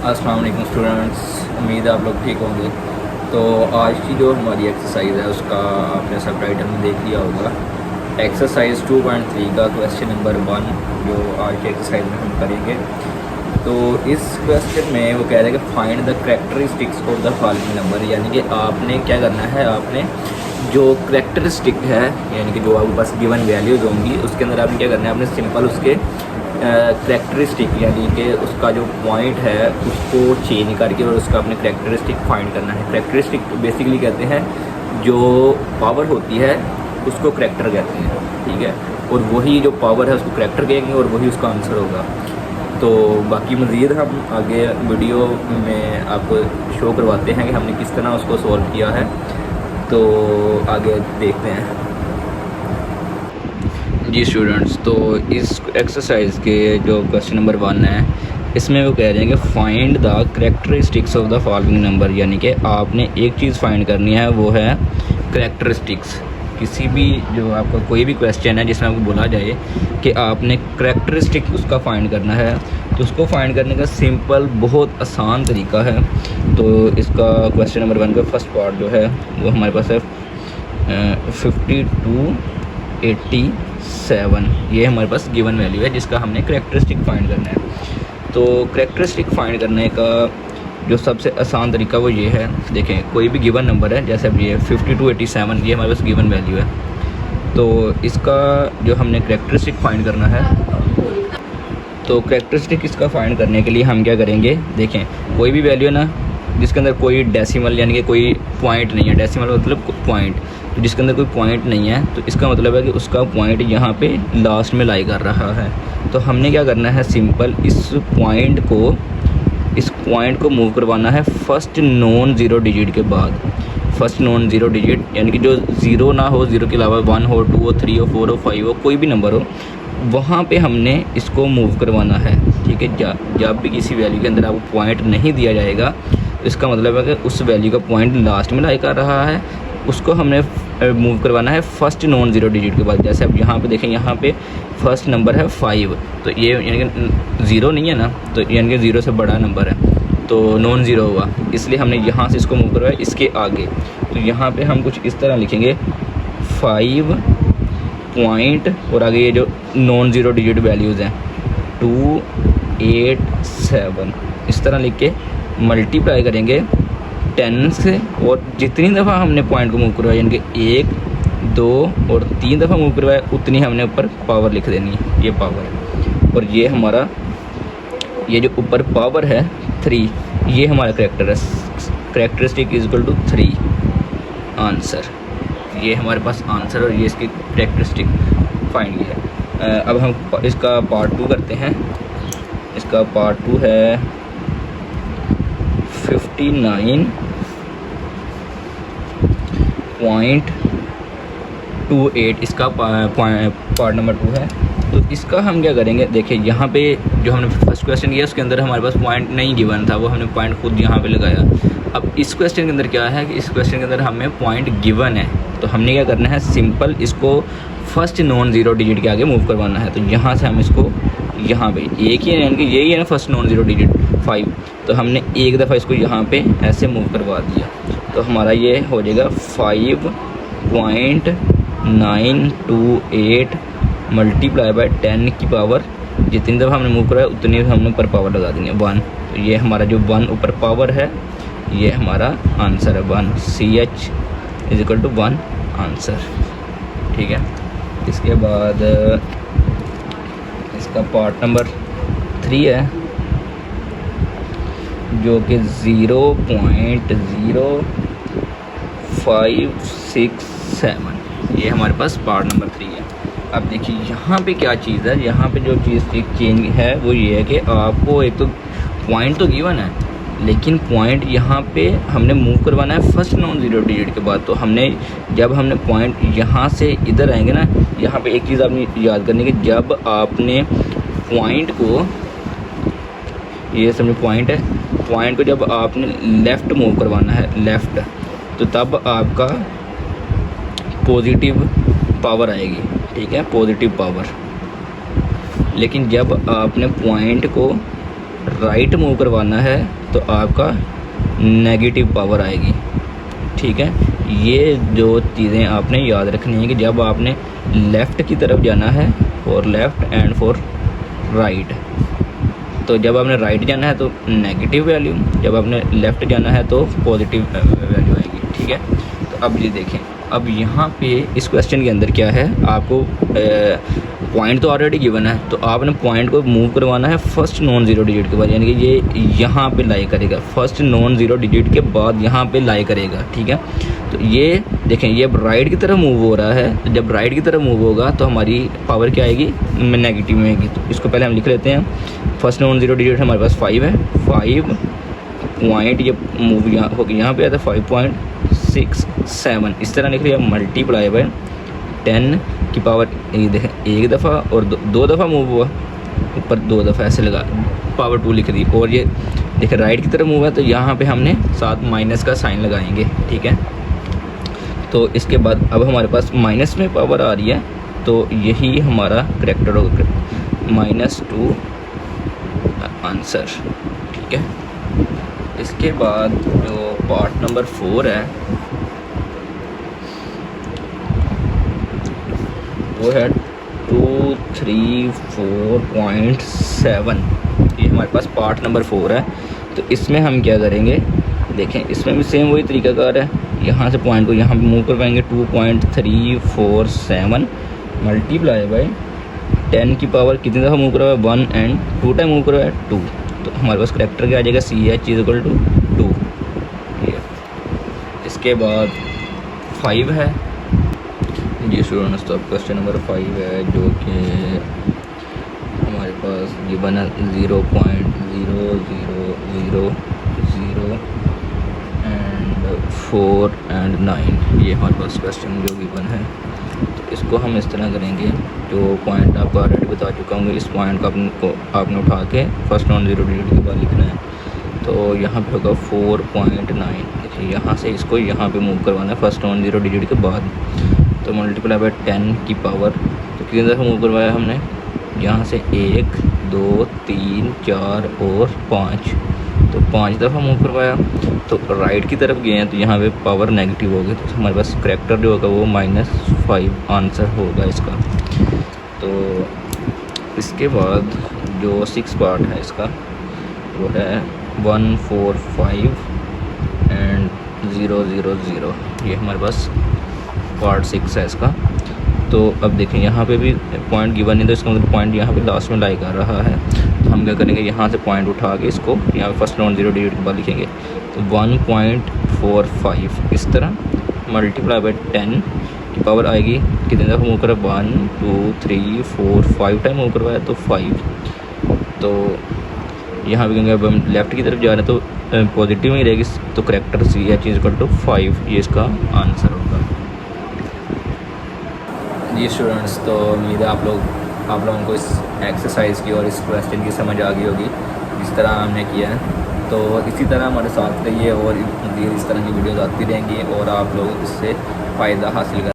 अस्सलाम वालेकुम स्टूडेंट्स, उम्मीद है आप लोग ठीक होंगे। तो आज की जो हमारी एक्सरसाइज है उसका आपने सब टाइटल में देख लिया होगा। एक्सरसाइज 2.3 का क्वेश्चन नंबर 1 जो आज की एक्सरसाइज में हम करेंगे। तो इस क्वेश्चन में वो कह रहे हैं कि find the characteristics of the following number, यानी कि आपने क्या करना है, आपने जो करैक्टरिस्टिक है यानी कि जो आपके पास गिवन वैल्यूज़ होंगी उसके अंदर आपने क्या करना है, आपने सिंपल उसके करैक्टरिस्टिक यानी कि उसका जो पॉइंट है उसको चेंज करके और उसका अपने करैक्टरिस्टिक फाइंड करना है। करैक्टरिस्टिक बेसिकली कहते हैं जो पावर होती है उसको करैक्टर कहते हैं, ठीक है। और वही जो पावर है उसको करैक्टर कहेंगे और वही उसका आंसर होगा। तो बाकी मज़ीद हम आगे वीडियो में आपको शो करवाते हैं कि हमने किस तरह उसको सॉल्व किया है। तो आगे देखते हैं जी स्टूडेंट्स। तो इस एक्सरसाइज के जो क्वेश्चन नंबर 1 है इसमें वो कह रहे हैं कि find the characteristics of the following number, यानी कि आपने एक चीज़ फाइंड करनी है वो है करैक्टरिस्टिक्स। किसी भी जो आपका कोई भी क्वेश्चन है जिसमें आपको बोला जाए कि आपने करैक्टरिस्टिक उसका फाइंड करना है, तो उसको फाइंड करने का सिंपल बहुत आसान तरीका है। तो इसका क्वेश्चन नंबर 1 का फर्स्ट पार्ट जो है वो हमारे पास है 5287, ये हमारे पास गिवन वैल्यू है जिसका हमने करैक्टरिस्टिक फाइंड करना है। तो करैक्टरिस्टिक फाइंड करने का जो सबसे आसान तरीका वो ये है, देखें कोई भी गिवन नंबर है, जैसे अब ये 5287 ये हमारे पास गिवन वैल्यू है। तो इसका जो हमने करैक्टरिस्टिक फाइंड करना है, तो करैक्टरिस्टिक इसका फाइंड करने के लिए हम क्या करेंगे, देखें कोई भी वैल्यू है ना जिसके अंदर कोई डेसिमल यानी कि कोई पॉइंट नहीं है, डेसिमल मतलब पॉइंट, तो जिसके अंदर कोई पॉइंट नहीं है तो इसका मतलब है कि उसका पॉइंट यहाँ पे लास्ट में लाई कर रहा है। तो हमने क्या करना है, सिंपल इस पॉइंट को मूव करवाना है फर्स्ट नॉन ज़ीरो डिजिट के बाद। फर्स्ट नॉन ज़ीरो डिजिट यानी कि जो ज़ीरो ना हो, ज़ीरो के अलावा 1 हो, 2 हो, 3 हो, 4 हो, 5 हो, कोई भी नंबर हो, वहाँ पे हमने इसको मूव करवाना है, ठीक है। जब भी किसी वैल्यू के अंदर आपको पॉइंट नहीं दिया जाएगा तो इसका मतलब है कि उस वैल्यू का पॉइंट लास्ट में लाई कर रहा है, उसको हमने मूव करवाना है फर्स्ट नॉन ज़ीरो डिजिट के बाद। जैसे अब यहाँ पे देखें, यहाँ पे फर्स्ट नंबर है 5, तो ये यानी कि ज़ीरो नहीं है ना, तो यानी कि ज़ीरो से बड़ा नंबर है तो नॉन ज़ीरो हुआ, इसलिए हमने यहाँ से इसको मूव करवाया इसके आगे। तो यहाँ पे हम कुछ इस तरह लिखेंगे 5 पॉइंट और आगे ये जो नॉन ज़ीरो डिजिट वैल्यूज़ हैं 287, इस तरह लिख के मल्टीप्लाई करेंगे 10 से, और जितनी दफ़ा हमने पॉइंट को मूव करवाया यानी कि 1, 2 और 3 दफ़ा मूव करवाया उतनी हमने ऊपर पावर लिख देनी है, ये पावर है। और ये हमारा ये जो ऊपर पावर है 3, ये हमारा characteristic is equal to 3 answer. ये हमारे पास आंसर और ये इसकी करैक्टरिस्टिक फाइंड किया है। अब हम इसका पार्ट 2 करते हैं। इसका पार्ट 2 है 59.28, इसका पार्ट नंबर 2 है। तो इसका हम क्या करेंगे, देखिए यहाँ पे जो हमने फर्स्ट क्वेश्चन किया उसके अंदर हमारे पास पॉइंट नहीं गिवन था, वो हमने पॉइंट खुद यहाँ पे लगाया। अब इस क्वेश्चन के अंदर क्या है कि इस क्वेश्चन के अंदर हमें पॉइंट गिवन है, तो हमने क्या करना है, सिंपल इसको फर्स्ट नॉन ज़ीरो डिजिट के आगे मूव करवाना है। तो यहाँ से हम इसको यहाँ पे एक ही यानी कि यही है ना फर्स्ट नॉन ज़ीरो डिजिट 5, तो हमने एक दफ़ा इसको यहाँ पे ऐसे मूव करवा दिया, तो हमारा ये हो जाएगा 5.928 मल्टीप्लाई बाय 10 की पावर, जितनी दफ़ा हमने मूव कराया उतनी हमने ऊपर पावर लगा देनी है 1। तो ये हमारा जो 1 ऊपर पावर है ये हमारा आंसर है 1, CH is equal to 1 answer, ठीक है। इसके बाद इसका पार्ट नंबर 3 है जो कि 0.0567, ये हमारे पास पार्ट नंबर 3 है। अब देखिए यहाँ पे क्या चीज़ है, यहाँ पे जो चीज़ एक चेंज है वो ये है कि आपको एक तो पॉइंट तो गिवन है, लेकिन पॉइंट यहाँ पे हमने मूव करवाना है फर्स्ट नॉन ज़ीरो डिजिट के बाद। तो हमने जब हमने पॉइंट यहाँ से इधर आएंगे ना, यहाँ पे एक चीज़ आपने याद करनी कि जब आपने पॉइंट को, ये समझो पॉइंट है, पॉइंट को जब आपने लेफ़्ट मूव करवाना है लेफ़्ट, तो तब आपका पॉजिटिव पावर आएगी, ठीक है, पॉजिटिव पावर। लेकिन जब आपने पॉइंट को राइट मूव करवाना है तो आपका नेगेटिव पावर आएगी। ठीक है, ये जो चीज़ें आपने याद रखनी है कि जब आपने लेफ़्ट की तरफ जाना है for left and for right, तो जब आपने राइट जाना है तो नेगेटिव वैल्यू, जब आपने लेफ़्ट जाना है तो पॉजिटिव वैल्यू आएगी। ठीक है, तो अब ये देखें, अब यहाँ पे इस क्वेश्चन के अंदर क्या है, आपको पॉइंट तो ऑलरेडी गिवन है, तो आपने पॉइंट को मूव करवाना है फर्स्ट नॉन ज़ीरो डिजिट के बाद, यानी कि ये यहाँ पे लाई करेगा, फर्स्ट नॉन ज़ीरो डिजिट के बाद यहाँ पे लाई करेगा। ठीक है, तो ये देखें, ये अब राइट की तरफ मूव हो रहा है, तो जब राइट की तरफ मूव होगा तो हमारी पावर क्या आएगी, नेगेटिव में आएगी। तो इसको पहले हम लिख लेते हैं, फर्स्ट नॉन ज़ीरो डिजिट हमारे पास 5 है, 5 पॉइंट ये मूव यहाँ होगी, यहाँ पे आता है 5.67, इस तरह लिख लिया, मल्टीप्लाई बाय 10 की पावर, ये देखें एक दफ़ा और दो दफ़ा मूव हुआ, ऊपर 2 दफ़ा ऐसे लगा, पावर 2 लिख दी। और ये देखें राइट की तरफ मूव है, तो यहाँ पे हमने साथ माइनस का साइन लगाएंगे। ठीक है, तो इसके बाद अब हमारे पास माइनस में पावर आ रही है, तो यही हमारा करेक्टर होगा, -2 आंसर। ठीक है, इसके बाद जो पार्ट नंबर 4 है वो है 234.7, ये हमारे पास पार्ट नंबर 4 है। तो इसमें हम क्या करेंगे, देखें इसमें भी सेम वही तरीकाकार है, यहाँ से पॉइंट को यहाँ पे मूव करवाएंगे, 2.347 मल्टीप्लाई बाय 10 की पावर कितनी दफ़ा मूव करवाया, 1 एंड 2 टाइम मूव करवाया 2, तो हमारे पास करेक्टर क्या आ जाएगा, CH = 2। इसके बाद 5 है जी स्टूडेंट्स, तो अब क्वेश्चन नंबर 5 है जो कि हमारे पास गिवन है 0.0000 एंड 4 एंड 9, ये हमारे पास क्वेश्चन जो गिवन है। तो इसको हम इस तरह करेंगे, जो पॉइंट आपको ऑलरेडी बता चुका हूँ, इस पॉइंट का आपने उठा के फर्स्ट नॉन ज़ीरो डिजिट के बाद लिखना है। तो यहाँ पे होगा 4.9, देखिए यहाँ से इसको यहाँ पे मूव करवाना है फर्स्ट नॉन ज़ीरो डिजिट के बाद, तो मल्टीप्लाई बाय 10 की पावर, तो कितनी दफ़ा मूव करवाया हमने, यहाँ से 1 2 3 4 और 5, तो 5 दफ़ा मूव करवाया। तो राइट की तरफ गए हैं तो यहाँ पे पावर नेगेटिव होगी, तो हमारे पास करेक्टर जो होगा वो -5 आंसर होगा इसका। तो इसके बाद जो 6 पार्ट है इसका वो है 145 एंड 000, ये हमारे पास पार्ट 6 है इसका। तो अब देखें यहाँ पे भी पॉइंट गिवन नहीं, तो इसका मतलब पॉइंट यहाँ पे लास्ट में लाई कर रहा है, तो हम क्या करेंगे, यहाँ से पॉइंट उठा के इसको यहाँ पे फर्स्ट नॉन ज़ीरो डिजिट के बाद लिखेंगे, तो 1.45 इस तरह मल्टीप्लाई बाय 10 की पावर आएगी, कितने दफ़ा मूव करा, 1 2 3 4 5 टाइम मूव करवाया तो 5। तो यहाँ पे क्योंकि अब हम लेफ़्ट की तरफ जा रहे हैं तो पॉजिटिव ही रहेगी, तो करेक्टर CH = 5, ये इसका आंसर होगा। जी स्टूडेंट्स, तो उम्मीद है आप लोगों को इस एक्सरसाइज की और इस क्वेश्चन की समझ आ गई होगी जिस तरह हमने किया है। तो इसी तरह हमारे साथ रहिए और इस तरह की वीडियोज़ आती रहेंगी और आप लोग इससे फ़ायदा हासिल कर